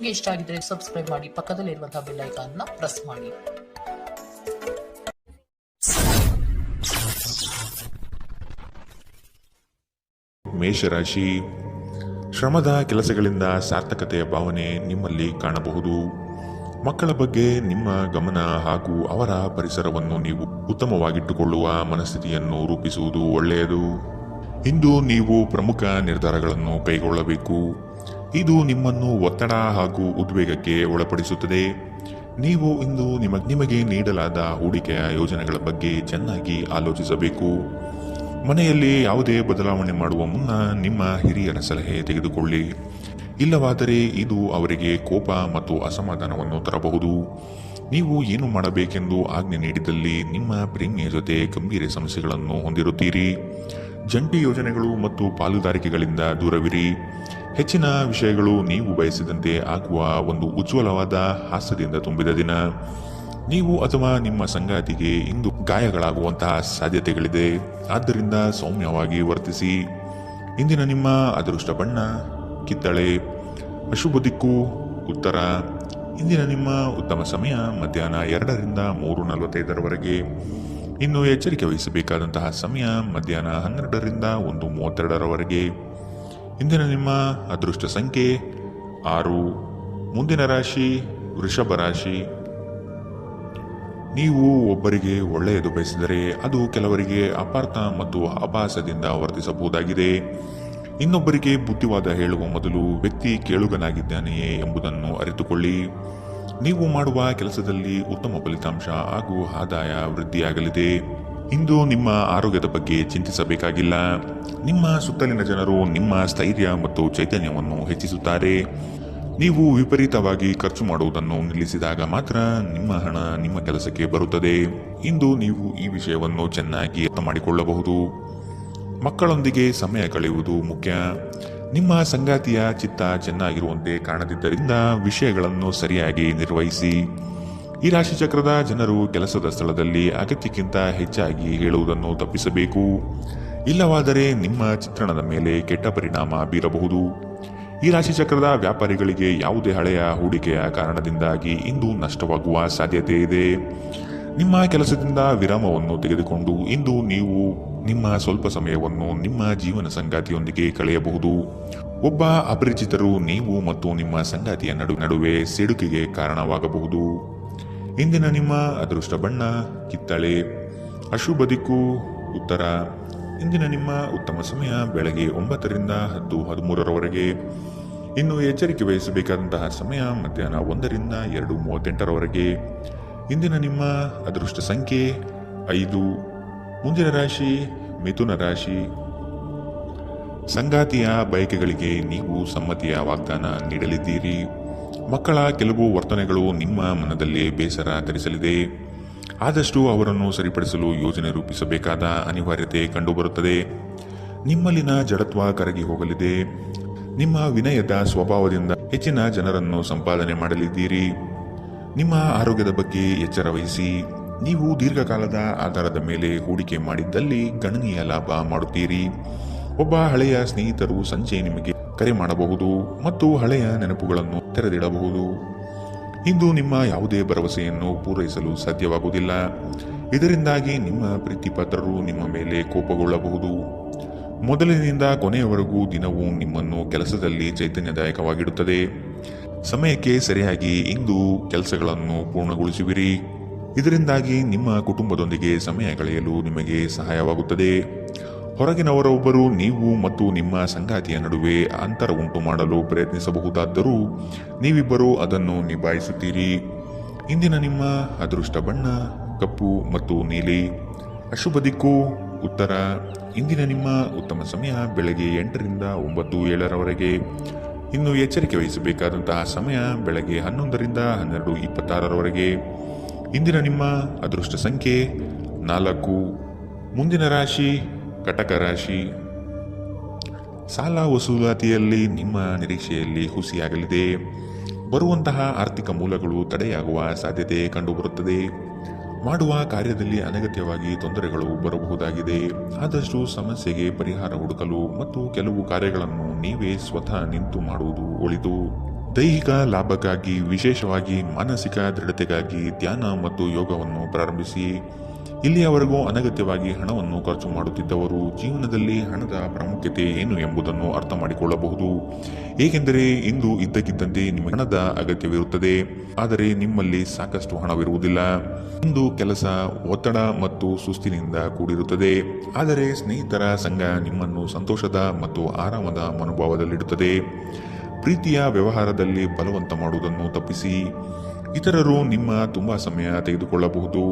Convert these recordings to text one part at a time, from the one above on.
ನಿಮಗೆ ಇಷ್ಟ ಆಗಿದ್ರೆ ಸಬ್ಸ್ಕ್ರೈಬ್ ಮಾಡಿ, ಪಕ್ಕದಲ್ಲಿರುವಂತಹ ಬೆಲ್ ಐಕಾನ್ ನ ಪ್ರೆಸ್ ಮಾಡಿ. ಮೇಷರಾಶಿ, ಶ್ರಮದ ಕೆಲಸಗಳಿಂದ ಸಾರ್ಥಕತೆಯ ಭಾವನೆ ನಿಮ್ಮಲ್ಲಿ ಕಾಣಬಹುದು. ಮಕ್ಕಳ ಬಗ್ಗೆ ನಿಮ್ಮ ಗಮನ ಹಾಗೂ ಅವರ ಪರಿಸರವನ್ನು ನೀವು ಉತ್ತಮವಾಗಿಟ್ಟುಕೊಳ್ಳುವ ಮನಸ್ಥಿತಿಯನ್ನು ರೂಪಿಸುವುದು ಒಳ್ಳೆಯದು. ಇಂದು ನೀವು ಪ್ರಮುಖ ನಿರ್ಧಾರಗಳನ್ನು ಕೈಗೊಳ್ಳಬೇಕು. ಇದು ನಿಮ್ಮನ್ನು ಒತ್ತಡ ಹಾಗೂ ಉದ್ವೇಗಕ್ಕೆ ಒಳಪಡಿಸುತ್ತದೆ. ನೀವು ಇಂದು ನಿಮಗೆ ನೀಡಲಾದ ಹೂಡಿಕೆಯ ಯೋಜನೆಗಳ ಬಗ್ಗೆ ಚೆನ್ನಾಗಿ ಆಲೋಚಿಸಬೇಕು. ಮನೆಯಲ್ಲಿ ಯಾವುದೇ ಬದಲಾವಣೆ ಮಾಡುವ ಮುನ್ನ ನಿಮ್ಮ ಹಿರಿಯರ ಸಲಹೆ ತೆಗೆದುಕೊಳ್ಳಿ. ಇಲ್ಲವಾದರೆ ಇದು ಅವರಿಗೆ ಕೋಪ ಮತ್ತು ಅಸಮಾಧಾನವನ್ನು ತರಬಹುದು. ನೀವು ಏನು ಮಾಡಬೇಕೆಂದು ಆಜ್ಞೆ ನೀಡಿದಲ್ಲಿ ನಿಮ್ಮ ಪ್ರೇಮಿಯ ಜೊತೆ ಗಂಭೀರ ಸಮಸ್ಯೆಗಳನ್ನು ಹೊಂದಿರುತ್ತೀರಿ. ಜಂಟಿ ಯೋಜನೆಗಳು ಮತ್ತು ಪಾಲುದಾರಿಕೆಗಳಿಂದ ದೂರವಿರಿ. ಹೆಚ್ಚಿನ ವಿಷಯಗಳು ನೀವು ಬಯಸಿದಂತೆ ಆಗುವ ಒಂದು ಉಜ್ವಲವಾದ ಹಾಸ್ಯದಿಂದ ತುಂಬಿದ ದಿನ. ನೀವು ಅಥವಾ ನಿಮ್ಮ ಸಂಗಾತಿಗೆ ಇಂದು ಗಾಯಗಳಾಗುವಂತಹ ಸಾಧ್ಯತೆಗಳಿದೆ. ಆದ್ದರಿಂದ ಸೌಮ್ಯವಾಗಿ ವರ್ತಿಸಿ. ಇಂದಿನ ನಿಮ್ಮ ಅದೃಷ್ಟ ಬಣ್ಣ ಕಿತ್ತಳೆ. ಅಶುಭ ದಿಕ್ಕು ಉತ್ತರ. ಇಂದಿನ ನಿಮ್ಮ ಉತ್ತಮ ಸಮಯ ಮಧ್ಯಾಹ್ನ 2ರಿಂದ 3:45 ಇನ್ನು ಎಚ್ಚರಿಕೆ ವಹಿಸಬೇಕಾದಂತಹ ಸಮಯ ಮಧ್ಯಾಹ್ನ 12ರಿಂದ 1:32. ಇಂದಿನ ನಿಮ್ಮ ಅದೃಷ್ಟ ಸಂಖ್ಯೆ 6. ಮುಂದಿನ ರಾಶಿ ವೃಷಭ ರಾಶಿ. ನೀವು ಒಬ್ಬರಿಗೆ ಒಳ್ಳೆಯದು ಬಯಸಿದರೆ ಅದು ಕೆಲವರಿಗೆ ಅಪಾರ್ಥ ಮತ್ತು ಅಪಹಾಸದಿಂದ ವರ್ತಿಸಬಹುದಾಗಿದೆ. ಇನ್ನೊಬ್ಬರಿಗೆ ಬುದ್ಧಿವಾದ ಹೇಳುವ ಮೊದಲು ವ್ಯಕ್ತಿ ಕೇಳುಗನಾಗಿದ್ದಾನೆಯೇ ಎಂಬುದನ್ನು ಅರಿತುಕೊಳ್ಳಿ. ನೀವು ಮಾಡುವ ಕೆಲಸದಲ್ಲಿ ಉತ್ತಮ ಫಲಿತಾಂಶ ಹಾಗೂ ಆದಾಯ ವೃದ್ಧಿಯಾಗಲಿದೆ. ಇಂದು ನಿಮ್ಮ ಆರೋಗ್ಯದ ಬಗ್ಗೆ ಚಿಂತಿಸಬೇಕಾಗಿಲ್ಲ. ನಿಮ್ಮ ಸುತ್ತಲಿನ ಜನರು ನಿಮ್ಮ ಸ್ಥೈರ್ಯ ಮತ್ತು ಚೈತನ್ಯವನ್ನು ಹೆಚ್ಚಿಸುತ್ತಾರೆ. ನೀವು ವಿಪರೀತವಾಗಿ ಖರ್ಚು ಮಾಡುವುದನ್ನು ನಿಲ್ಲಿಸಿದಾಗ ಮಾತ್ರ ನಿಮ್ಮ ಹಣ ನಿಮ್ಮ ಕೆಲಸಕ್ಕೆ ಬರುತ್ತದೆ. ಇಂದು ನೀವು ಈ ವಿಷಯವನ್ನು ಚೆನ್ನಾಗಿ ಅರ್ಥ ಮಾಡಿಕೊಳ್ಳಬಹುದು. ಮಕ್ಕಳೊಂದಿಗೆ ಸಮಯ ಕಳೆಯುವುದು ಮುಖ್ಯ. ನಿಮ್ಮ ಸಂಗಾತಿಯ ಚಿತ್ತ ಚೆನ್ನಾಗಿರುವಂತೆ ಕಾಣದಿದ್ದರಿಂದ ವಿಷಯಗಳನ್ನು ಸರಿಯಾಗಿ ನಿರ್ವಹಿಸಿ. ಈ ರಾಶಿ ಚಕ್ರದ ಜನರು ಕೆಲಸದ ಸ್ಥಳದಲ್ಲಿ ಅಗತ್ಯಕ್ಕಿಂತ ಹೆಚ್ಚಾಗಿ ಹೇಳುವುದನ್ನು ತಪ್ಪಿಸಬೇಕು. ಇಲ್ಲವಾದರೆ ನಿಮ್ಮ ಚಿತ್ರಣದ ಮೇಲೆ ಕೆಟ್ಟ ಪರಿಣಾಮ ಬೀರಬಹುದು. ಈ ರಾಶಿ ಚಕ್ರದ ವ್ಯಾಪಾರಿಗಳಿಗೆ ಯಾವುದೇ ಹಳೆಯ ಹೂಡಿಕೆಯ ಕಾರಣದಿಂದಾಗಿ ಇಂದು ನಷ್ಟವಾಗುವ ಸಾಧ್ಯತೆ ಇದೆ. ನಿಮ್ಮ ಕೆಲಸದಿಂದ ವಿರಾಮವನ್ನು ತೆಗೆದುಕೊಂಡು ಇಂದು ನೀವು ನಿಮ್ಮ ಸ್ವಲ್ಪ ಸಮಯವನ್ನು ನಿಮ್ಮ ಜೀವನ ಸಂಗಾತಿಯೊಂದಿಗೆ ಕಳೆಯಬಹುದು. ಒಬ್ಬ ಅಪರಿಚಿತರು ನೀವು ಮತ್ತು ನಿಮ್ಮ ಸಂಗಾತಿಯ ನಡುವೆ ಸಿಡುಕಿಗೆ ಕಾರಣವಾಗಬಹುದು. ಇಂದಿನ ನಿಮ್ಮ ಅದೃಷ್ಟ ಬಣ್ಣ ಕಿತ್ತಳೆ. ಅಶುಭ ದಿಕ್ಕು ಉತ್ತರ. ಇಂದಿನ ನಿಮ್ಮ ಉತ್ತಮ ಸಮಯ ಬೆಳಗ್ಗೆ 9ರಿಂದ 10:13 ಇನ್ನು ಎಚ್ಚರಿಕೆ ವಹಿಸಬೇಕಾದಂತಹ ಸಮಯ ಮಧ್ಯಾಹ್ನ 1ರಿಂದ 2:38. ಇಂದಿನ ನಿಮ್ಮ ಅದೃಷ್ಟ ಸಂಖ್ಯೆ 5. ಮುಂದಿನ ರಾಶಿ ಮಿಥುನ ರಾಶಿ. ಸಂಗಾತಿಯ ಬಯಕೆಗಳಿಗೆ ನೀವು ಸಮ್ಮತಿಯ ವಾಗ್ದಾನ ನೀಡಲಿದ್ದೀರಿ. ಮಕ್ಕಳ ಕೆಲವು ವರ್ತನೆಗಳು ನಿಮ್ಮ ಮನದಲ್ಲಿ ಬೇಸರ ತರಿಸಲಿದೆ. ಆದಷ್ಟು ಅವರನ್ನು ಸರಿಪಡಿಸಲು ಯೋಜನೆ ರೂಪಿಸಬೇಕಾದ ಅನಿವಾರ್ಯತೆ ಕಂಡುಬರುತ್ತದೆ. ನಿಮ್ಮಲ್ಲಿನ ಜಡತ್ವ ಕರಗಿ ಹೋಗಲಿದೆ. ನಿಮ್ಮ ವಿನಯದ ಸ್ವಭಾವದಿಂದ ಹೆಚ್ಚಿನ ಜನರನ್ನು ಸಂಪಾದನೆ ಮಾಡಲಿದ್ದೀರಿ. ನಿಮ್ಮ ಆರೋಗ್ಯದ ಬಗ್ಗೆ ಎಚ್ಚರ ವಹಿಸಿ. ನೀವು ದೀರ್ಘಕಾಲದ ಆಧಾರದ ಮೇಲೆ ಹೂಡಿಕೆ ಮಾಡಿದ್ದಲ್ಲಿ ಗಣನೀಯ ಲಾಭ ಮಾಡುತ್ತೀರಿ. ಒಬ್ಬ ಹಳೆಯ ಸ್ನೇಹಿತರು ಸಂಜೆ ನಿಮಗೆ ಕರೆ ಮಾಡಬಹುದು ಮತ್ತು ಹಳೆಯ ನೆನಪುಗಳನ್ನು ತೆರೆದಿಡಬಹುದು. ಇಂದು ನಿಮ್ಮ ಯಾವುದೇ ಭರವಸೆಯನ್ನು ಪೂರೈಸಲು ಸಾಧ್ಯವಾಗುವುದಿಲ್ಲ. ಇದರಿಂದಾಗಿ ನಿಮ್ಮ ಪ್ರೀತಿಪಾತ್ರರು ನಿಮ್ಮ ಮೇಲೆ ಕೋಪಗೊಳ್ಳಬಹುದು. ಮೊದಲಿನಿಂದ ಕೊನೆಯವರೆಗೂ ದಿನವೂ ನಿಮ್ಮನ್ನು ಕೆಲಸದಲ್ಲಿ ಚೈತನ್ಯದಾಯಕವಾಗಿಡುತ್ತದೆ. ಸಮಯಕ್ಕೆ ಸರಿಯಾಗಿ ಇಂದು ಕೆಲಸಗಳನ್ನು ಪೂರ್ಣಗೊಳಿಸುವಿರಿ. ಇದರಿಂದಾಗಿ ನಿಮ್ಮ ಕುಟುಂಬದೊಂದಿಗೆ ಸಮಯ ಕಳೆಯಲು ನಿಮಗೆ ಸಹಾಯವಾಗುತ್ತದೆ. ಹೊರಗಿನವರೊಬ್ಬರು ನೀವು ಮತ್ತು ನಿಮ್ಮ ಸಂಗಾತಿಯ ನಡುವೆ ಅಂತರ ಉಂಟು ಮಾಡಲು ಪ್ರಯತ್ನಿಸಬಹುದಾದರೂ ನೀವಿಬ್ಬರೂ ಅದನ್ನು ನಿಭಾಯಿಸುತ್ತೀರಿ. ಇಂದಿನ ನಿಮ್ಮ ಅದೃಷ್ಟ ಬಣ್ಣ ಕಪ್ಪು ಮತ್ತು ನೀಲಿ. ಅಶುಭ ದಿಕ್ಕು ಉತ್ತರ. ಇಂದಿನ ನಿಮ್ಮ ಉತ್ತಮ ಸಮಯ ಬೆಳಗ್ಗೆ 8ರಿಂದ 9:07. ಇನ್ನು ಎಚ್ಚರಿಕೆ ವಹಿಸಬೇಕಾದಂತಹ ಸಮಯ ಬೆಳಗ್ಗೆ 11ರಿಂದ 12:26. ಇಂದಿನ ನಿಮ್ಮ ಅದೃಷ್ಟ ಸಂಖ್ಯೆ 4. ಮುಂದಿನ ರಾಶಿ ಕಟಕ ರಾಶಿ. ಸಾಲ ವಸೂಲಾತಿಯಲ್ಲಿ ನಿಮ್ಮ ನಿರೀಕ್ಷೆಯಲ್ಲಿ ಹುಸಿಯಾಗಲಿದೆ. ಬರುವಂತಹ ಆರ್ಥಿಕ ಮೂಲಗಳು ತಡೆಯಾಗುವ ಸಾಧ್ಯತೆ ಕಂಡುಬರುತ್ತದೆ. ಮಾಡುವ ಕಾರ್ಯದಲ್ಲಿ ಅನಗತ್ಯವಾಗಿ ತೊಂದರೆಗಳು ಬರಬಹುದಾಗಿದೆ. ಆದಷ್ಟು ಸಮಸ್ಯೆಗೆ ಪರಿಹಾರ ಹುಡುಕಲು ಮತ್ತು ಕೆಲವು ಕಾರ್ಯಗಳನ್ನು ನೀವೇ ಸ್ವತಃ ನಿಂತು ಮಾಡುವುದು ಒಳಿತು. ದೈಹಿಕ ಲಾಭಕ್ಕಾಗಿ, ವಿಶೇಷವಾಗಿ ಮಾನಸಿಕ ದೃಢತೆಗಾಗಿ ಧ್ಯಾನ ಮತ್ತು ಯೋಗವನ್ನು ಪ್ರಾರಂಭಿಸಿ. ಇಲ್ಲಿಯವರೆಗೂ ಅನಗತ್ಯವಾಗಿ ಹಣವನ್ನು ಖರ್ಚು ಮಾಡುತ್ತಿದ್ದವರು ಜೀವನದಲ್ಲಿ ಹಣದ ಪ್ರಾಮುಖ್ಯತೆ ಏನು ಎಂಬುದನ್ನು ಅರ್ಥ ಮಾಡಿಕೊಳ್ಳಬಹುದು. ಏಕೆಂದರೆ ಇಂದು ಇದ್ದಕ್ಕಿದ್ದಂತೆ ನಿಮಗೆ ಹಣದ ಅಗತ್ಯವಿರುತ್ತದೆ, ಆದರೆ ನಿಮ್ಮಲ್ಲಿ ಸಾಕಷ್ಟು ಹಣವಿರುವುದಿಲ್ಲ. ಇಂದು ಕೆಲಸ, ಒತ್ತಡ ಮತ್ತು ಸುಸ್ತಿನಿಂದ ಕೂಡಿರುತ್ತದೆ, ಆದರೆ ಸ್ನೇಹಿತರ ಸಂಘ ನಿಮ್ಮನ್ನು ಸಂತೋಷದ ಮತ್ತು ಆರಾಮದ ಮನೋಭಾವದಲ್ಲಿಡುತ್ತದೆ. ಪ್ರೀತಿಯ ವ್ಯವಹಾರದಲ್ಲಿ ಬಲವಂತ ಮಾಡುವುದನ್ನು ತಪ್ಪಿಸಿ. ಇತರರು ನಿಮ್ಮ ತುಂಬಾ ಸಮಯ ತೆಗೆದುಕೊಳ್ಳಬಹುದು.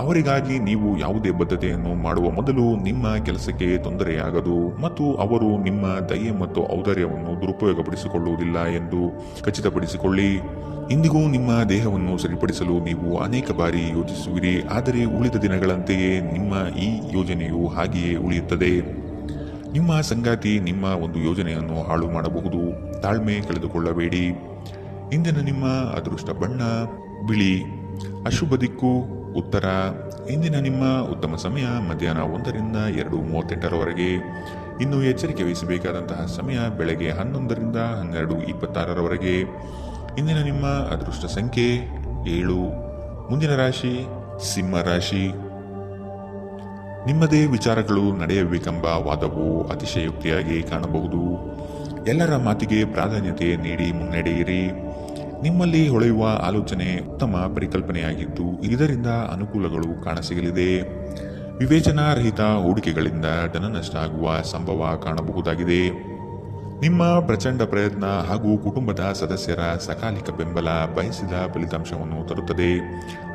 ಅವರಿಗಾಗಿ ನೀವು ಯಾವುದೇ ಬದ್ಧತೆಯನ್ನು ಮಾಡುವ ಮೊದಲು ನಿಮ್ಮ ಕೆಲಸಕ್ಕೆ ತೊಂದರೆಯಾಗದು ಮತ್ತು ಅವರು ನಿಮ್ಮ ದಯೆ ಮತ್ತು ಔದಾರ್ಯವನ್ನು ದುರುಪಯೋಗಪಡಿಸಿಕೊಳ್ಳುವುದಿಲ್ಲ ಎಂದು ಖಚಿತಪಡಿಸಿಕೊಳ್ಳಿ. ಇಂದಿಗೂ ನಿಮ್ಮ ದೇಹವನ್ನು ಸರಿಪಡಿಸಲು ನೀವು ಅನೇಕ ಬಾರಿ ಯೋಚಿಸುವಿರಿ, ಆದರೆ ಉಳಿದ ದಿನಗಳಂತೆಯೇ ನಿಮ್ಮ ಈ ಯೋಜನೆಯು ಹಾಗೆಯೇ ಉಳಿಯುತ್ತದೆ. ನಿಮ್ಮ ಸಂಗಾತಿ ನಿಮ್ಮ ಒಂದು ಯೋಜನೆಯನ್ನು ಹಾಳು ಮಾಡಬಹುದು. ತಾಳ್ಮೆ ಕಳೆದುಕೊಳ್ಳಬೇಡಿ. ಇಂದಿನ ನಿಮ್ಮ ಅದೃಷ್ಟ ಬಣ್ಣ ಬಿಳಿ. ಅಶುಭ ದಿಕ್ಕು ಉತ್ತರ. ಇಂದಿನ ನಿಮ್ಮ ಉತ್ತಮ ಸಮಯ ಮಧ್ಯಾಹ್ನ 1ರಿಂದ 2:38ರವರೆಗೆ. ಇನ್ನು ಎಚ್ಚರಿಕೆ ವಹಿಸಬೇಕಾದಂತಹ ಸಮಯ ಬೆಳಗ್ಗೆ 11ರಿಂದ 12:26ರವರೆಗೆ. ಇಂದಿನ ನಿಮ್ಮ ಅದೃಷ್ಟ ಸಂಖ್ಯೆ 7. ಮುಂದಿನ ರಾಶಿ ಸಿಂಹ ರಾಶಿ. ನಿಮ್ಮದೇ ವಿಚಾರಗಳು ನಡೆಯಬೇಕೆಂಬ ವಾದವು ಅತಿಶಯೋಕ್ತಿಯಾಗಿ ಕಾಣಬಹುದು. ಎಲ್ಲರ ಮಾತಿಗೆ ಪ್ರಾಧಾನ್ಯತೆ ನೀಡಿ ಮುನ್ನಡೆಯಿರಿ. ನಿಮ್ಮಲ್ಲಿ ಹೊಳೆಯುವ ಆಲೋಚನೆ ಉತ್ತಮ ಪರಿಕಲ್ಪನೆಯಾಗಿದ್ದು ಇದರಿಂದ ಅನುಕೂಲಗಳು ಕಾಣಸಿಗಲಿದೆ. ವಿವೇಚನಾರಹಿತ ಹೂಡಿಕೆಗಳಿಂದ ಧನನಷ್ಟ ಆಗುವ ಸಂಭವ ಕಾಣಬಹುದಾಗಿದೆ. ನಿಮ್ಮ ಪ್ರಚಂಡ ಪ್ರಯತ್ನ ಹಾಗೂ ಕುಟುಂಬದ ಸದಸ್ಯರ ಸಕಾಲಿಕ ಬೆಂಬಲ ಬಯಸಿದ ಫಲಿತಾಂಶವನ್ನು ತರುತ್ತದೆ,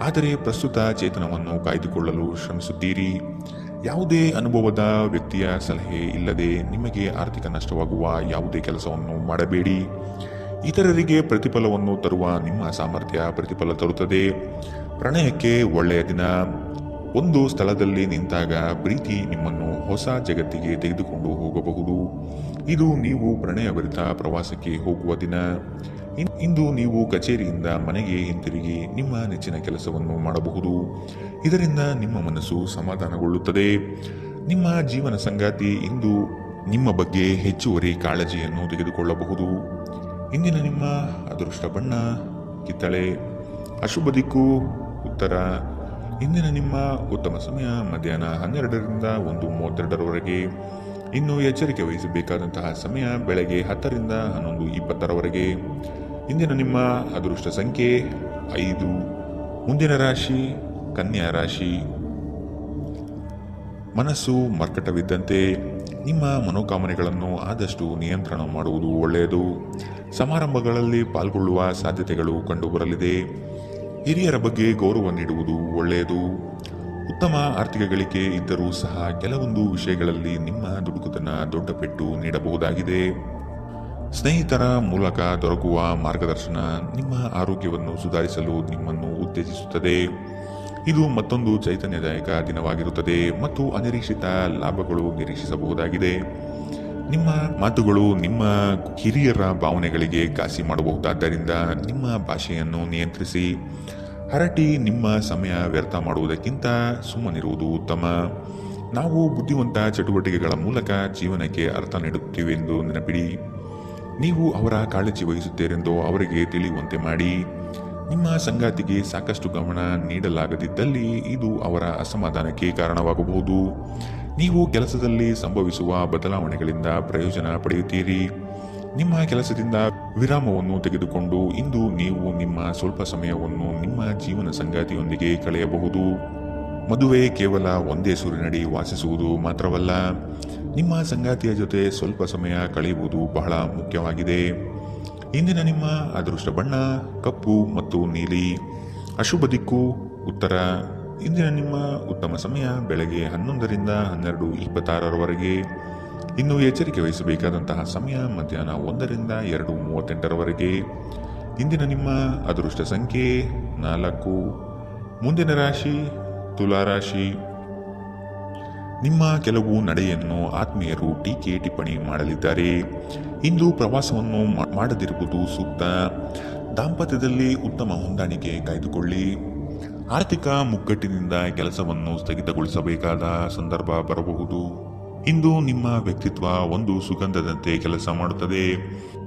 ಆದರೆ ಪ್ರಸ್ತುತ ಚೇತನವನ್ನು ಕಾಯ್ದುಕೊಳ್ಳಲು ಶ್ರಮಿಸುತ್ತೀರಿ. ಯಾವುದೇ ಅನುಭವದ ವ್ಯಕ್ತಿಯ ಸಲಹೆ ಇಲ್ಲದೆ ನಿಮಗೆ ಆರ್ಥಿಕ ನಷ್ಟವಾಗುವ ಯಾವುದೇ ಕೆಲಸವನ್ನು ಮಾಡಬೇಡಿ. ಇತರರಿಗೆ ಪ್ರತಿಫಲವನ್ನು ತರುವ ನಿಮ್ಮ ಸಾಮರ್ಥ್ಯ ಪ್ರತಿಫಲ ತರುತ್ತದೆ. ಪ್ರಣಯಕ್ಕೆ ಒಳ್ಳೆಯ ದಿನ. ಒಂದು ಸ್ಥಳದಲ್ಲಿ ನಿಂತಾಗ ಪ್ರೀತಿ ನಿಮ್ಮನ್ನು ಹೊಸ ಜಗತ್ತಿಗೆ ತೆಗೆದುಕೊಂಡು ಹೋಗಬಹುದು. ಇದು ನೀವು ಪ್ರಣಯಭರಿತ ಪ್ರವಾಸಕ್ಕೆ ಹೋಗುವ ದಿನ. ಇಂದು ನೀವು ಕಚೇರಿಯಿಂದ ಮನೆಗೆ ಹಿಂತಿರುಗಿ ನಿಮ್ಮ ನೆಚ್ಚಿನ ಕೆಲಸವನ್ನು ಮಾಡಬಹುದು. ಇದರಿಂದ ನಿಮ್ಮ ಮನಸ್ಸು ಸಮಾಧಾನಗೊಳ್ಳುತ್ತದೆ. ನಿಮ್ಮ ಜೀವನ ಸಂಗಾತಿ ಇಂದು ನಿಮ್ಮ ಬಗ್ಗೆ ಹೆಚ್ಚುವರಿ ಕಾಳಜಿಯನ್ನು ತೆಗೆದುಕೊಳ್ಳಬಹುದು. ಇಂದಿನ ನಿಮ್ಮ ಅದೃಷ್ಟ ಬಣ್ಣ ಕಿತ್ತಳೆ. ಅಶುಭ ದಿಕ್ಕು ಉತ್ತರ. ಇಂದಿನ ನಿಮ್ಮ ಉತ್ತಮ ಸಮಯ ಮಧ್ಯಾಹ್ನ 12ರಿಂದ 1:32ರವರೆಗೆ. ಇನ್ನು ಎಚ್ಚರಿಕೆ ವಹಿಸಬೇಕಾದಂತಹ ಸಮಯ ಬೆಳಗ್ಗೆ 10ರಿಂದ 11:20ರವರೆಗೆ. ಇಂದಿನ ನಿಮ್ಮ ಅದೃಷ್ಟ ಸಂಖ್ಯೆ 5. ಮುಂದಿನ ರಾಶಿ ಕನ್ಯಾ ರಾಶಿ. ಮನಸ್ಸು ಮರ್ಕಟವಿದ್ದಂತೆ. ನಿಮ್ಮ ಮನೋಕಾಮನೆಗಳನ್ನು ಆದಷ್ಟು ನಿಯಂತ್ರಣ ಮಾಡುವುದು ಒಳ್ಳೆಯದು. ಸಮಾರಂಭಗಳಲ್ಲಿ ಪಾಲ್ಗೊಳ್ಳುವ ಸಾಧ್ಯತೆಗಳು ಕಂಡುಬರಲಿದೆ. ಹಿರಿಯರ ಬಗ್ಗೆ ಗೌರವ ನೀಡುವುದು ಒಳ್ಳೆಯದು. ಉತ್ತಮ ಆರ್ಥಿಕ ಗಳಿಕೆ ಇದ್ದರೂ ಸಹ ಕೆಲವೊಂದು ವಿಷಯಗಳಲ್ಲಿ ನಿಮ್ಮ ದುಡುಕುತನ ದೊಡ್ಡ ಪೆಟ್ಟು ನೀಡಬಹುದಾಗಿದೆ. ಸ್ನೇಹಿತರ ಮೂಲಕ ದೊರಕುವ ಮಾರ್ಗದರ್ಶನ ನಿಮ್ಮ ಆರೋಗ್ಯವನ್ನು ಸುಧಾರಿಸಲು ನಿಮ್ಮನ್ನು ಉತ್ತೇಜಿಸುತ್ತದೆ. ಇದು ಮತ್ತೊಂದು ಚೈತನ್ಯದಾಯಕ ದಿನವಾಗಿರುತ್ತದೆ ಮತ್ತು ಅನಿರೀಕ್ಷಿತ ಲಾಭಗಳು ನಿರೀಕ್ಷಿಸಬಹುದಾಗಿದೆ. ನಿಮ್ಮ ಮಾತುಗಳು ನಿಮ್ಮ ಹಿರಿಯರ ಭಾವನೆಗಳಿಗೆ ಘಾಸಿ ಮಾಡಬಹುದಾದ್ದರಿಂದ ನಿಮ್ಮ ಭಾಷೆಯನ್ನು ನಿಯಂತ್ರಿಸಿ. ಹರಟಿ ನಿಮ್ಮ ಸಮಯ ವ್ಯರ್ಥ ಮಾಡುವುದಕ್ಕಿಂತ ಸುಮ್ಮನಿರುವುದು ಉತ್ತಮ. ನಾವು ಬುದ್ಧಿವಂತ ಚಟುವಟಿಕೆಗಳ ಮೂಲಕ ಜೀವನಕ್ಕೆ ಅರ್ಥ ನೀಡುತ್ತೀವೆಂದು ನೆನಪಿಡಿ. ನೀವು ಅವರ ಕಾಳಜಿ ವಹಿಸುತ್ತೀರೆಂದು ಅವರಿಗೆ ತಿಳಿಯುವಂತೆ ಮಾಡಿ. ನಿಮ್ಮ ಸಂಗಾತಿಗೆ ಸಾಕಷ್ಟು ಗಮನ ನೀಡಲಾಗದಿದ್ದಲ್ಲಿ ಇದು ಅವರ ಅಸಮಾಧಾನಕ್ಕೆ ಕಾರಣವಾಗಬಹುದು. ನೀವು ಕೆಲಸದಲ್ಲಿ ಸಂಭವಿಸುವ ಬದಲಾವಣೆಗಳಿಂದ ಪ್ರಯೋಜನ ಪಡೆಯುತ್ತೀರಿ. ನಿಮ್ಮ ಕೆಲಸದಿಂದ ವಿರಾಮವನ್ನು ತೆಗೆದುಕೊಂಡು ಇಂದು ನೀವು ನಿಮ್ಮ ಸ್ವಲ್ಪ ಸಮಯವನ್ನು ನಿಮ್ಮ ಜೀವನ ಸಂಗಾತಿಯೊಂದಿಗೆ ಕಳೆಯಬಹುದು. ಮದುವೆ ಕೇವಲ ಒಂದೇ ಸೂರಿನಡಿ ವಾಸಿಸುವುದು ಮಾತ್ರವಲ್ಲ, ನಿಮ್ಮ ಸಂಗಾತಿಯ ಜೊತೆ ಸ್ವಲ್ಪ ಸಮಯ ಕಳೆಯುವುದು ಬಹಳ ಮುಖ್ಯವಾಗಿದೆ. ಇಂದಿನ ನಿಮ್ಮ ಅದೃಷ್ಟ ಬಣ್ಣ ಕಪ್ಪು ಮತ್ತು ನೀಲಿ. ಅಶುಭ ದಿಕ್ಕು ಉತ್ತರ. ಇಂದಿನ ನಿಮ್ಮ ಉತ್ತಮ ಸಮಯ ಬೆಳಗ್ಗೆ 11ರಿಂದ 12:26ರವರೆಗೆ. ಇನ್ನು ಎಚ್ಚರಿಕೆ ವಹಿಸಬೇಕಾದಂತಹ ಸಮಯ ಮಧ್ಯಾಹ್ನ 1ರಿಂದ 2:38ರವರೆಗೆ. ಇಂದಿನ ನಿಮ್ಮ ಅದೃಷ್ಟ ಸಂಖ್ಯೆ 4. ಮುಂದಿನ ರಾಶಿ ತುಲಾರಾಶಿ. ನಿಮ್ಮ ಕೆಲವು ನಡೆಯನ್ನು ಆತ್ಮೀಯರು ಟೀಕೆ ಟಿಪ್ಪಣಿ ಮಾಡಲಿದ್ದಾರೆ. ಇಂದು ಪ್ರವಾಸವನ್ನು ಮಾಡದಿರುವುದು ಸೂಕ್ತ. ದಾಂಪತ್ಯದಲ್ಲಿ ಉತ್ತಮ ಹೊಂದಾಣಿಕೆ ಕಾಯ್ದುಕೊಳ್ಳಿ. ಆರ್ಥಿಕ ಮುಗ್ಗಟ್ಟಿನಿಂದ ಕೆಲಸವನ್ನು ಸ್ಥಗಿತಗೊಳಿಸಬೇಕಾದ ಸಂದರ್ಭ ಬರಬಹುದು. ಇಂದು ನಿಮ್ಮ ವ್ಯಕ್ತಿತ್ವ ಒಂದು ಸುಗಂಧದಂತೆ ಕೆಲಸ ಮಾಡುತ್ತದೆ.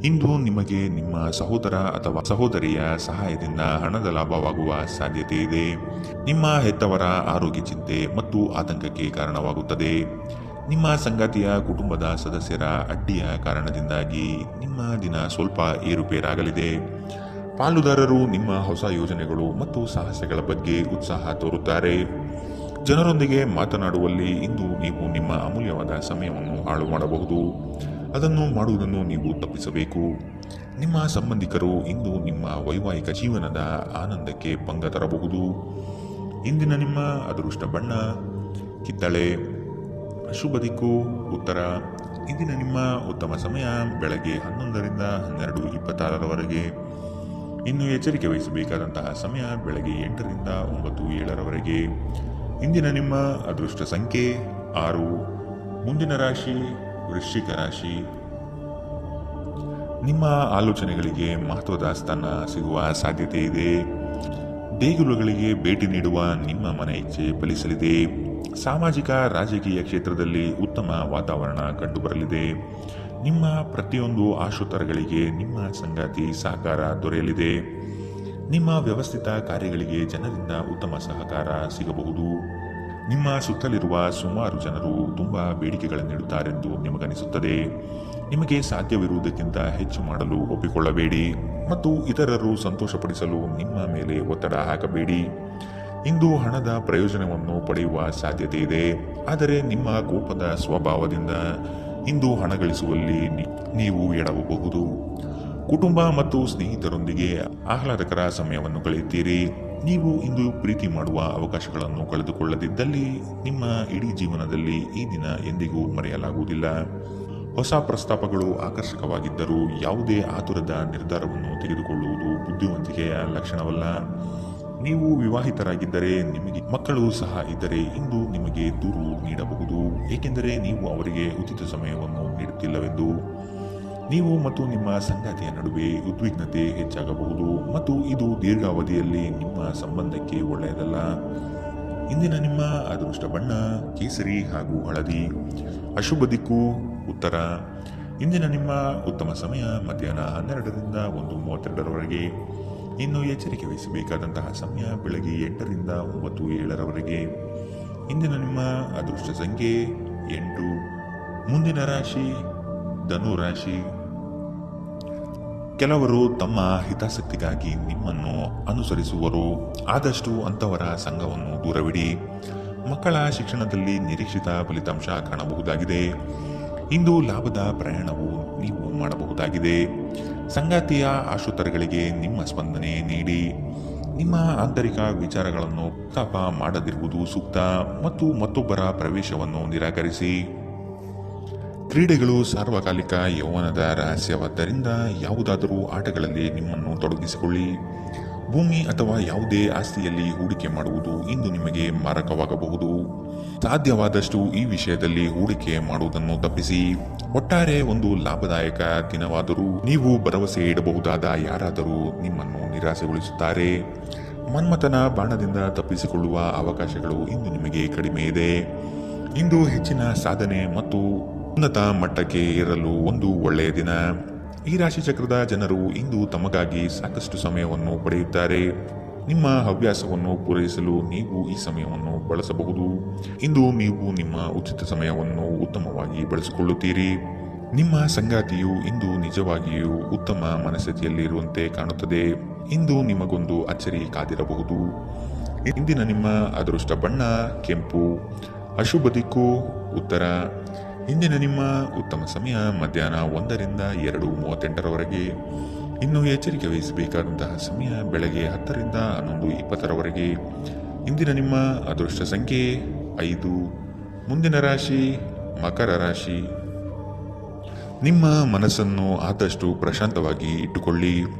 ಇಂದು ನಿಮಗೆ ನಿಮ್ಮ ಸಹೋದರ ಅಥವಾ ಸಹೋದರಿಯ ಸಹಾಯದಿಂದ ಹಣದ ಲಾಭವಾಗುವ ಸಾಧ್ಯತೆ ಇದೆ. ನಿಮ್ಮ ಹೆತ್ತವರ ಆರೋಗ್ಯ ಚಿಂತೆ ಮತ್ತು ಆತಂಕಕ್ಕೆ ಕಾರಣವಾಗುತ್ತದೆ. ನಿಮ್ಮ ಸಂಗಾತಿಯ ಕುಟುಂಬದ ಸದಸ್ಯರ ಅಡ್ಡಿಯ ಕಾರಣದಿಂದಾಗಿ ನಿಮ್ಮ ದಿನ ಸ್ವಲ್ಪ ಏರುಪೇರಾಗಲಿದೆ. ಪಾಲುದಾರರು ನಿಮ್ಮ ಹೊಸ ಯೋಜನೆಗಳು ಮತ್ತು ಸಾಹಸಗಳ ಬಗ್ಗೆ ಉತ್ಸಾಹ ತೋರುತ್ತಾರೆ. ಜನರೊಂದಿಗೆ ಮಾತನಾಡುವಲ್ಲಿ ಇಂದು ನೀವು ನಿಮ್ಮ ಅಮೂಲ್ಯವಾದ ಸಮಯವನ್ನು ಹಾಳು ಮಾಡಬಹುದು. ಅದನ್ನು ಮಾಡುವುದನ್ನು ನೀವು ತಪ್ಪಿಸಬೇಕು. ನಿಮ್ಮ ಸಂಬಂಧಿಕರು ಇಂದು ನಿಮ್ಮ ವೈವಾಹಿಕ ಜೀವನದ ಆನಂದಕ್ಕೆ ಭಂಗ ತರಬಹುದು. ಇಂದಿನ ನಿಮ್ಮ ಅದೃಷ್ಟ ಬಣ್ಣ ಕಿತ್ತಳೆ. ಶುಭ ದಿಕ್ಕು ಉತ್ತರ. ಇಂದಿನ ನಿಮ್ಮ ಉತ್ತಮ ಸಮಯ ಬೆಳಗ್ಗೆ 11ರಿಂದ 12:26ರವರೆಗೆ. ಇನ್ನು ಎಚ್ಚರಿಕೆ ವಹಿಸಬೇಕಾದಂತಹ ಸಮಯ ಬೆಳಗ್ಗೆ 8ರಿಂದ 9:07ರವರೆಗೆ. ಇಂದಿನ ನಿಮ್ಮ ಅದೃಷ್ಟ ಸಂಖ್ಯೆ 6. ಮುಂದಿನ ರಾಶಿ ವೃಶ್ಚಿಕ ರಾಶಿ. ನಿಮ್ಮ ಆಲೋಚನೆಗಳಿಗೆ ಮಹತ್ವದ ಸ್ಥಾನ ಸಿಗುವ ಸಾಧ್ಯತೆ ಇದೆ. ದೇಗುಲಗಳಿಗೆ ಭೇಟಿ ನೀಡುವ ನಿಮ್ಮ ಮನ ಇಚ್ಛೆ ಫಲಿಸಲಿದೆ. ಸಾಮಾಜಿಕ ರಾಜಕೀಯ ಕ್ಷೇತ್ರದಲ್ಲಿ ಉತ್ತಮ ವಾತಾವರಣ ಕಂಡುಬರಲಿದೆ. ನಿಮ್ಮ ಪ್ರತಿಯೊಂದು ಆಶೋತ್ತರಗಳಿಗೆ ನಿಮ್ಮ ಸಂಗಾತಿ ಸಹಕಾರ ದೊರೆಯಲಿದೆ. ನಿಮ್ಮ ವ್ಯವಸ್ಥಿತ ಕಾರ್ಯಗಳಿಗೆ ಜನರಿಂದ ಉತ್ತಮ ಸಹಕಾರ ಸಿಗಬಹುದು. ನಿಮ್ಮ ಸುತ್ತಲಿರುವ ಸುಮಾರು ಜನರು ತುಂಬಾ ಬೇಡಿಕೆಗಳನ್ನಿಡುತ್ತಾರೆಂದು ನಿಮಗನಿಸುತ್ತದೆ. ನಿಮಗೆ ಸಾಧ್ಯವಿರುವುದಕ್ಕಿಂತ ಹೆಚ್ಚು ಮಾಡಲು ಒಪ್ಪಿಕೊಳ್ಳಬೇಡಿ ಮತ್ತು ಇತರರು ಸಂತೋಷಪಡಿಸಲು ನಿಮ್ಮ ಮೇಲೆ ಒತ್ತಡ ಹಾಕಬೇಡಿ. ಇಂದು ಹಣದ ಪ್ರಯೋಜನವನ್ನು ಪಡೆಯುವ ಸಾಧ್ಯತೆ ಇದೆ. ಆದರೆ ನಿಮ್ಮ ಕೋಪದ ಸ್ವಭಾವದಿಂದ ಇಂದು ಹಣ ಗಳಿಸುವಲ್ಲಿ ನೀವು ಎಡವಬಹುದು. ಕುಟುಂಬ ಮತ್ತು ಸ್ನೇಹಿತರೊಂದಿಗೆ ಆಹ್ಲಾದಕರ ಸಮಯವನ್ನು ಕಳೆಯುತ್ತೀರಿ. ನೀವು ಇಂದು ಪ್ರೀತಿ ಮಾಡುವ ಅವಕಾಶಗಳನ್ನು ಕಳೆದುಕೊಳ್ಳದಿದ್ದಲ್ಲಿ ನಿಮ್ಮ ಇಡೀ ಜೀವನದಲ್ಲಿ ಈ ದಿನ ಎಂದಿಗೂ ಮರೆಯಲಾಗುವುದಿಲ್ಲ. ಹೊಸ ಪ್ರಸ್ತಾಪಗಳು ಆಕರ್ಷಕವಾಗಿದ್ದರೂ ಯಾವುದೇ ಆತುರದ ನಿರ್ಧಾರವನ್ನು ತೆಗೆದುಕೊಳ್ಳುವುದು ಬುದ್ಧಿವಂತಿಕೆಯ ಲಕ್ಷಣವಲ್ಲ. ನೀವು ವಿವಾಹಿತರಾಗಿದ್ದರೆ, ನಿಮಗೆ ಮಕ್ಕಳು ಸಹ ಇದ್ದರೆ ಇಂದು ನಿಮಗೆ ದೂರು ನೀಡಬಹುದು, ಏಕೆಂದರೆ ನೀವು ಅವರಿಗೆ ಉಚಿತ ಸಮಯವನ್ನು ನೀಡುತ್ತಿಲ್ಲವೆಂದು. ನೀವು ಮತ್ತು ನಿಮ್ಮ ಸಂಗಾತಿಯ ನಡುವೆ ಉದ್ವಿಗ್ನತೆ ಹೆಚ್ಚಾಗಬಹುದು ಮತ್ತು ಇದು ದೀರ್ಘಾವಧಿಯಲ್ಲಿ ನಿಮ್ಮ ಸಂಬಂಧಕ್ಕೆ ಒಳ್ಳೆಯದಲ್ಲ. ಇಂದಿನ ನಿಮ್ಮ ಅದೃಷ್ಟ ಬಣ್ಣ ಕೇಸರಿ ಹಾಗೂ ಹಳದಿ. ಅಶುಭ ದಿಕ್ಕು ಉತ್ತರ. ಇಂದಿನ ನಿಮ್ಮ ಉತ್ತಮ ಸಮಯ ಮಧ್ಯಾಹ್ನ 12ರಿಂದ 1:32ರವರೆಗೆ. ಇನ್ನು ಎಚ್ಚರಿಕೆ ವಹಿಸಬೇಕಾದಂತಹ ಸಮಯ ಬೆಳಗ್ಗೆ 8ರಿಂದ 9:07ರವರೆಗೆ. ಇಂದಿನ ನಿಮ್ಮ ಅದೃಷ್ಟ ಸಂಖ್ಯೆ 8. ಮುಂದಿನ ರಾಶಿ ಧನು ರಾಶಿ. ಕೆಲವರು ತಮ್ಮ ಹಿತಾಸಕ್ತಿಗಾಗಿ ನಿಮ್ಮನ್ನು ಅನುಸರಿಸುವರು. ಆದಷ್ಟು ಅಂಥವರ ಸಂಘವನ್ನು ದೂರವಿಡಿ. ಮಕ್ಕಳ ಶಿಕ್ಷಣದಲ್ಲಿ ನಿರೀಕ್ಷಿತ ಫಲಿತಾಂಶ ಕಾಣಬಹುದಾಗಿದೆ. ಇಂದು ಲಾಭದ ಪ್ರಯಾಣವು ನೀವು ಮಾಡಬಹುದಾಗಿದೆ. ಸಂಗಾತಿಯ ಆಶೋತ್ತರಗಳಿಗೆ ನಿಮ್ಮ ಸ್ಪಂದನೆ ನೀಡಿ. ನಿಮ್ಮ ಆಂತರಿಕ ವಿಚಾರಗಳನ್ನು ಪ್ರಸ್ತಾಪ ಮಾಡದಿರುವುದು ಸೂಕ್ತ ಮತ್ತು ಮತ್ತೊಬ್ಬರ ಪ್ರವೇಶವನ್ನು ನಿರಾಕರಿಸಿ. ಕ್ರೀಡೆಗಳು ಸಾರ್ವಕಾಲಿಕ ಯೌವನದ ರಹಸ್ಯವಾದ್ದರಿಂದ ಯಾವುದಾದರೂ ಆಟಗಳಲ್ಲಿ ನಿಮ್ಮನ್ನು ತೊಡಗಿಸಿಕೊಳ್ಳಿ. ಭೂಮಿ ಅಥವಾ ಯಾವುದೇ ಆಸ್ತಿಯಲ್ಲಿ ಹೂಡಿಕೆ ಮಾಡುವುದು ಇಂದು ನಿಮಗೆ ಮಾರಕವಾಗಬಹುದು. ಸಾಧ್ಯವಾದಷ್ಟು ಈ ವಿಷಯದಲ್ಲಿ ಹೂಡಿಕೆ ಮಾಡುವುದನ್ನು ತಪ್ಪಿಸಿ. ಒಟ್ಟಾರೆ ಒಂದು ಲಾಭದಾಯಕ ದಿನವಾದರೂ ನೀವು ಭರವಸೆ ಇಡಬಹುದಾದ ಯಾರಾದರೂ ನಿಮ್ಮನ್ನು ನಿರಾಸೆಗೊಳಿಸುತ್ತಾರೆ. ಮನ್ಮಥನ ಬಾಣದಿಂದ ತಪ್ಪಿಸಿಕೊಳ್ಳುವ ಅವಕಾಶಗಳು ಇಂದು ನಿಮಗೆ ಕಡಿಮೆ ಇದೆ. ಇಂದು ಹೆಚ್ಚಿನ ಸಾಧನೆ ಮತ್ತು ಉನ್ನತ ಮಟ್ಟಕ್ಕೆ ಏರಲು ಒಂದು ಒಳ್ಳೆಯ ದಿನ. ಈ ರಾಶಿ ಚಕ್ರದ ಜನರು ಇಂದು ತಮಗಾಗಿ ಸಾಕಷ್ಟು ಸಮಯವನ್ನು ಪಡೆಯುತ್ತಾರೆ. ನಿಮ್ಮ ಹವ್ಯಾಸವನ್ನು ಪೂರೈಸಲು ನೀವು ಈ ಸಮಯವನ್ನು ಬಳಸಬಹುದು. ಇಂದು ನೀವು ನಿಮ್ಮ ಉಚಿತ ಸಮಯವನ್ನು ಉತ್ತಮವಾಗಿ ಬಳಸಿಕೊಳ್ಳುತ್ತೀರಿ. ನಿಮ್ಮ ಸಂಗಾತಿಯು ಇಂದು ನಿಜವಾಗಿಯೂ ಉತ್ತಮ ಮನಸ್ಥಿತಿಯಲ್ಲಿರುವಂತೆ ಕಾಣುತ್ತದೆ. ಇಂದು ನಿಮಗೊಂದು ಅಚ್ಚರಿ ಕಾದಿರಬಹುದು. ಇಂದಿನ ನಿಮ್ಮ ಅದೃಷ್ಟ ಬಣ್ಣ ಕೆಂಪು. ಅಶುಭ ದಿಕ್ಕು ಉತ್ತರ. ಇಂದಿನ ನಿಮ್ಮ ಉತ್ತಮ ಸಮಯ ಮಧ್ಯಾಹ್ನ 1ರಿಂದ 2:38ರವರೆಗೆ. ಇನ್ನು ಎಚ್ಚರಿಕೆ ವಹಿಸಬೇಕಾದಂತಹ ಸಮಯ ಬೆಳಗ್ಗೆ 10ರಿಂದ 11:20ರವರೆಗೆ. ಇಂದಿನ ನಿಮ್ಮ ಅದೃಷ್ಟ ಸಂಖ್ಯೆ 5. ಮುಂದಿನ ರಾಶಿ ಮಕರ ರಾಶಿ. ನಿಮ್ಮ ಮನಸ್ಸನ್ನು ಆದಷ್ಟು ಪ್ರಶಾಂತವಾಗಿ ಇಟ್ಟುಕೊಳ್ಳಿ.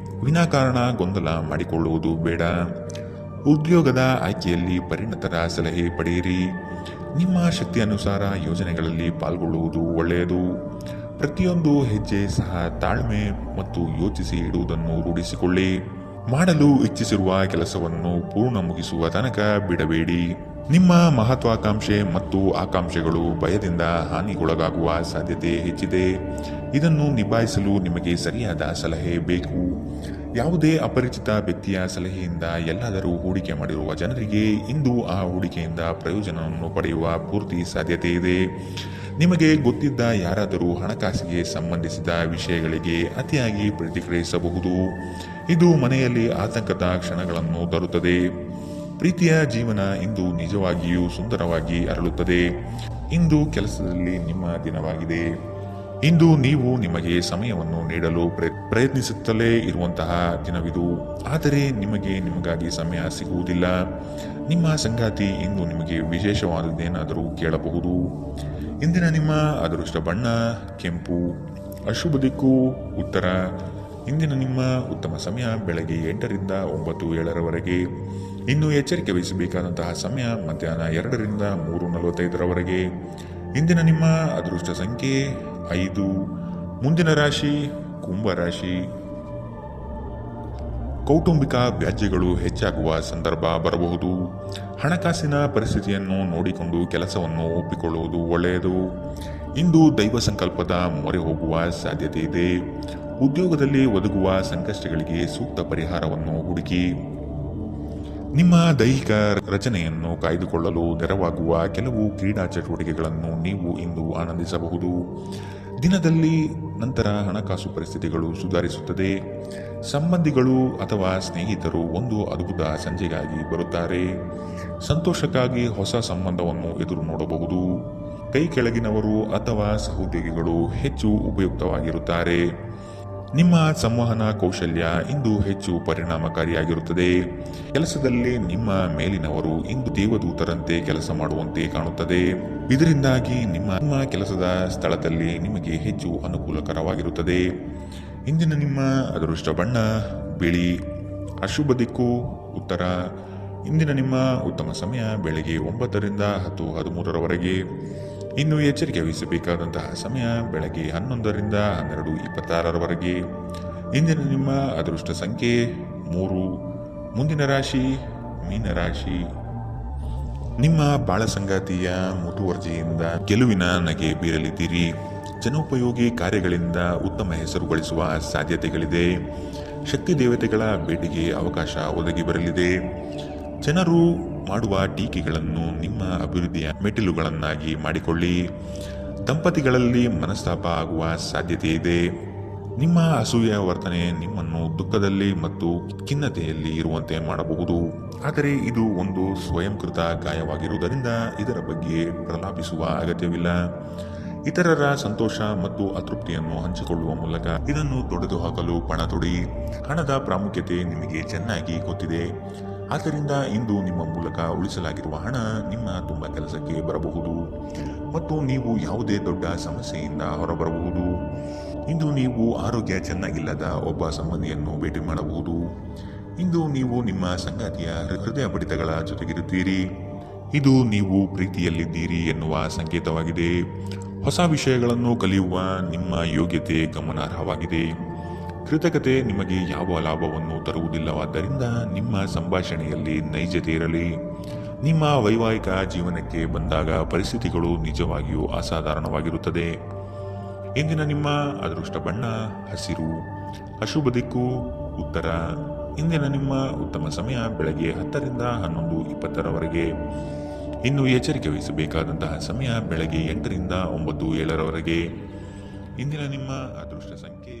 ವಿನಾಕಾರಣ ಗೊಂದಲ ಮಾಡಿಕೊಳ್ಳುವುದು ಬೇಡ. ಉದ್ಯೋಗದ ಆಯ್ಕೆಯಲ್ಲಿ ಪರಿಣತರ ಸಲಹೆ ಪಡೆಯಿರಿ. ನಿಮ್ಮ ಶಕ್ತಿ ಅನುಸಾರ ಯೋಜನೆಗಳಲ್ಲಿ ಪಾಲ್ಗೊಳ್ಳುವುದು ಒಳ್ಳೆಯದು. ಪ್ರತಿಯೊಂದು ಹೆಜ್ಜೆ ಸಹ ತಾಳ್ಮೆ ಮತ್ತು ಯೋಚಿಸಿ ಇಡುವುದನ್ನು ರೂಢಿಸಿಕೊಳ್ಳಿ. ಮಾಡಲು ಇಚ್ಛಿಸಿರುವ ಕೆಲಸವನ್ನು ಪೂರ್ಣ ಮುಗಿಸುವ ತನಕ ಬಿಡಬೇಡಿ. ನಿಮ್ಮ ಮಹತ್ವಾಕಾಂಕ್ಷೆ ಮತ್ತು ಆಕಾಂಕ್ಷೆಗಳು ಭಯದಿಂದ ಹಾನಿಗೊಳಗಾಗುವ ಸಾಧ್ಯತೆ ಹೆಚ್ಚಿದೆ. ಇದನ್ನು ನಿಭಾಯಿಸಲು ನಿಮಗೆ ಸರಿಯಾದ ಸಲಹೆ ಬೇಕು. ಯಾವುದೇ ಅಪರಿಚಿತ ವ್ಯಕ್ತಿಯ ಸಲಹೆಯಿಂದ ಎಲ್ಲಾದರೂ ಹೂಡಿಕೆ ಮಾಡಿರುವ ಜನರಿಗೆ ಇಂದು ಆ ಹೂಡಿಕೆಯಿಂದ ಪ್ರಯೋಜನವನ್ನು ಪಡೆಯುವ ಪೂರ್ತಿ ಸಾಧ್ಯತೆ ಇದೆ. ನಿಮಗೆ ಗೊತ್ತಿದ್ದ ಯಾರಾದರೂ ಹಣಕಾಸಿಗೆ ಸಂಬಂಧಿಸಿದ ವಿಷಯಗಳಿಗೆ ಅತಿಯಾಗಿ ಪ್ರತಿಕ್ರಿಯಿಸಬಹುದು. ಇದು ಮನೆಯಲ್ಲಿ ಆತಂಕದ ಕ್ಷಣಗಳನ್ನು ತರುತ್ತದೆ. ಪ್ರೀತಿಯ ಜೀವನ ಇಂದು ನಿಜವಾಗಿಯೂ ಸುಂದರವಾಗಿ ಅರಳುತ್ತದೆ. ಇಂದು ಕೆಲಸದಲ್ಲಿ ನಿಮ್ಮ ದಿನವಾಗಿದೆ. ಇಂದು ನೀವು ನಿಮಗೆ ಸಮಯವನ್ನು ನೀಡಲು ಪ್ರಯತ್ನಿಸುತ್ತಲೇ ಇರುವಂತಹ ದಿನವಿದು. ಆದರೆ ನಿಮಗಾಗಿ ಸಮಯ ಸಿಗುವುದಿಲ್ಲ. ನಿಮ್ಮ ಸಂಗಾತಿ ಇಂದು ನಿಮಗೆ ವಿಶೇಷವಾದದ್ದೇನಾದರೂ ಕೇಳಬಹುದು. ಇಂದಿನ ನಿಮ್ಮ ಅದೃಷ್ಟ ಬಣ್ಣ ಕೆಂಪು. ಅಶುಭ ದಿಕ್ಕು ಉತ್ತರ. ಇಂದಿನ ನಿಮ್ಮ ಉತ್ತಮ ಸಮಯ ಬೆಳಗ್ಗೆ 8ರಿಂದ 9:07 ಇನ್ನು ಎಚ್ಚರಿಕೆ ವಹಿಸಬೇಕಾದಂತಹ ಸಮಯ ಮಧ್ಯಾಹ್ನ 2ರಿಂದ 3:45 ಇಂದಿನ ನಿಮ್ಮ ಅದೃಷ್ಟ ಸಂಖ್ಯೆ 5. ಮುಂದಿನ ರಾಶಿ ಕುಂಭರಾಶಿ. ಕೌಟುಂಬಿಕ ವ್ಯಾಜ್ಯಗಳು ಹೆಚ್ಚಾಗುವ ಸಂದರ್ಭ ಬರಬಹುದು. ಹಣಕಾಸಿನ ಪರಿಸ್ಥಿತಿಯನ್ನು ನೋಡಿಕೊಂಡು ಕೆಲಸವನ್ನು ಒಪ್ಪಿಕೊಳ್ಳುವುದು ಒಳ್ಳೆಯದು. ಇಂದು ದೈವ ಸಂಕಲ್ಪದ ಮೊರೆ ಹೋಗುವ ಸಾಧ್ಯತೆ ಇದೆ. ಉದ್ಯೋಗದಲ್ಲಿ ಒದಗುವ ಸಂಕಷ್ಟಗಳಿಗೆ ಸೂಕ್ತ ಪರಿಹಾರವನ್ನು ಹುಡುಕಿ. ನಿಮ್ಮ ದೈಹಿಕ ರಚನೆಯನ್ನು ಕಾಯ್ದುಕೊಳ್ಳಲು ನೆರವಾಗುವ ಕೆಲವು ಕ್ರೀಡಾ ಚಟುವಟಿಕೆಗಳನ್ನು ನೀವು ಇಂದು ಆನಂದಿಸಬಹುದು. ದಿನದಲ್ಲಿ ನಂತರ ಹಣಕಾಸು ಪರಿಸ್ಥಿತಿಗಳು ಸುಧಾರಿಸುತ್ತದೆ. ಸಂಬಂಧಿಗಳು ಅಥವಾ ಸ್ನೇಹಿತರು ಒಂದು ಅದ್ಭುತ ಸಂಜೆಗಾಗಿ ಬರುತ್ತಾರೆ. ಸಂತೋಷಕ್ಕಾಗಿ ಹೊಸ ಸಂಬಂಧವನ್ನು ಎದುರು ನೋಡಬಹುದು. ಕೈ ಕೆಳಗಿನವರು ಅಥವಾ ಸಹೋದ್ಯೋಗಿಗಳು ಹೆಚ್ಚು ಉಪಯುಕ್ತವಾಗಿರುತ್ತಾರೆ. ನಿಮ್ಮ ಸಂವಹನ ಕೌಶಲ್ಯ ಇಂದು ಹೆಚ್ಚು ಪರಿಣಾಮಕಾರಿಯಾಗಿರುತ್ತದೆ. ಕೆಲಸದಲ್ಲಿ ನಿಮ್ಮ ಮೇಲಿನವರು ಇಂದು ದೇವದೂತರಂತೆ ಕೆಲಸ ಮಾಡುವಂತೆ ಕಾಣುತ್ತದೆ. ಇದರಿಂದಾಗಿ ನಿಮ್ಮ ಕೆಲಸದ ಸ್ಥಳದಲ್ಲಿ ನಿಮಗೆ ಹೆಚ್ಚು ಅನುಕೂಲಕರವಾಗಿರುತ್ತದೆ. ಇಂದಿನ ನಿಮ್ಮ ಅದೃಷ್ಟ ಬಣ್ಣ ಬಿಳಿ. ಅಶುಭ ದಿಕ್ಕು ಉತ್ತರ. ಇಂದಿನ ನಿಮ್ಮ ಉತ್ತಮ ಸಮಯ ಬೆಳಗ್ಗೆ 9ರಿಂದ 10:13 ಇನ್ನು ಎಚ್ಚರಿಕೆ ವಹಿಸಬೇಕಾದಂತಹ ಸಮಯ ಬೆಳಗ್ಗೆ 11ರಿಂದ 12:26 ಇಂದಿನ ನಿಮ್ಮ ಅದೃಷ್ಟ ಸಂಖ್ಯೆ 3. ಮುಂದಿನ ರಾಶಿ ಮೀನರಾಶಿ. ನಿಮ್ಮ ಬಾಳ ಸಂಗಾತಿಯ ಮುತುವರ್ಜಿಯಿಂದ ಗೆಲುವಿನ ನಗೆ ಬೀರಲಿದ್ದೀರಿ. ಜನೋಪಯೋಗಿ ಕಾರ್ಯಗಳಿಂದ ಉತ್ತಮ ಹೆಸರು ಗಳಿಸುವ ಸಾಧ್ಯತೆಗಳಿದೆ. ಶಕ್ತಿ ದೇವತೆಗಳ ಭೇಟಿಗೆ ಅವಕಾಶ ಒದಗಿ ಬರಲಿದೆ. ಜನರು ಮಾಡುವ ಟೀಕೆಗಳನ್ನು ನಿಮ್ಮ ಅಭಿವೃದ್ಧಿಯ ಮೆಟ್ಟಿಲುಗಳನ್ನಾಗಿ ಮಾಡಿಕೊಳ್ಳಿ. ದಂಪತಿಗಳಲ್ಲಿ ಮನಸ್ತಾಪ ಆಗುವ ಸಾಧ್ಯತೆ ಇದೆ. ನಿಮ್ಮ ಅಸೂಯೆಯ ವರ್ತನೆ ನಿಮ್ಮನ್ನು ದುಃಖದಲ್ಲಿ ಮತ್ತು ಖಿನ್ನತೆಯಲ್ಲಿ ಇರುವಂತೆ ಮಾಡಬಹುದು. ಆದರೆ ಇದು ಒಂದು ಸ್ವಯಂಕೃತ ಗಾಯವಾಗಿರುವುದರಿಂದ ಇದರ ಬಗ್ಗೆ ಪ್ರಲಾಪಿಸುವ ಅಗತ್ಯವಿಲ್ಲ. ಇತರರ ಸಂತೋಷ ಮತ್ತು ಅತೃಪ್ತಿಯನ್ನು ಹಂಚಿಕೊಳ್ಳುವ ಮೂಲಕ ಇದನ್ನು ತೊಡೆದುಹಾಕಲು ಪಣ ತೊಡಿ. ಹಣದ ಪ್ರಾಮುಖ್ಯತೆ ನಿಮಗೆ ಚೆನ್ನಾಗಿ ಗೊತ್ತಿದೆ. ಆದ್ದರಿಂದ ಇಂದು ನಿಮ್ಮ ಮೂಲಕ ಉಳಿಸಲಾಗಿರುವ ಹಣ ನಿಮ್ಮ ತುಂಬ ಕೆಲಸಕ್ಕೆ ಬರಬಹುದು ಮತ್ತು ನೀವು ಯಾವುದೇ ದೊಡ್ಡ ಸಮಸ್ಯೆಯಿಂದ ಹೊರಬರಬಹುದು. ಇಂದು ನೀವು ಆರೋಗ್ಯ ಚೆನ್ನಾಗಿಲ್ಲದ ಒಬ್ಬ ಸಂಬಂಧಿಯನ್ನು ಭೇಟಿ ಮಾಡಬಹುದು. ಇಂದು ನೀವು ನಿಮ್ಮ ಸಂಗಾತಿಯ ಹೃದಯ ಬಡಿತಗಳ ಜೊತೆಗಿರುತ್ತೀರಿ. ಇದು ನೀವು ಪ್ರೀತಿಯಲ್ಲಿದ್ದೀರಿ ಎನ್ನುವ ಸಂಕೇತವಾಗಿದೆ. ಹೊಸ ವಿಷಯಗಳನ್ನು ಕಲಿಯುವ ನಿಮ್ಮ ಯೋಗ್ಯತೆ ಗಮನಾರ್ಹವಾಗಿದೆ. ಕೃತಕತೆ ನಿಮಗೆ ಯಾವ ಲಾಭವನ್ನು ತರುವುದಿಲ್ಲವಾದ್ದರಿಂದ ನಿಮ್ಮ ಸಂಭಾಷಣೆಯಲ್ಲಿ ನೈಜತೆ ಇರಲಿ. ನಿಮ್ಮ ವೈವಾಹಿಕ ಜೀವನಕ್ಕೆ ಬಂದಾಗ ಪರಿಸ್ಥಿತಿಗಳು ನಿಜವಾಗಿಯೂ ಅಸಾಧಾರಣವಾಗಿರುತ್ತದೆ. ಇಂದಿನ ನಿಮ್ಮ ಅದೃಷ್ಟ ಬಣ್ಣ ಹಸಿರು. ಅಶುಭ ದಿಕ್ಕು ಉತ್ತರ. ಇಂದಿನ ನಿಮ್ಮ ಉತ್ತಮ ಸಮಯ ಬೆಳಗ್ಗೆ 10ರಿಂದ 11:20 ಇನ್ನು ಎಚ್ಚರಿಕೆ ವಹಿಸಬೇಕಾದಂತಹ ಸಮಯ ಬೆಳಗ್ಗೆ 8ರಿಂದ 9:07 ಇಂದಿನ ನಿಮ್ಮ ಅದೃಷ್ಟ ಸಂಖ್ಯೆ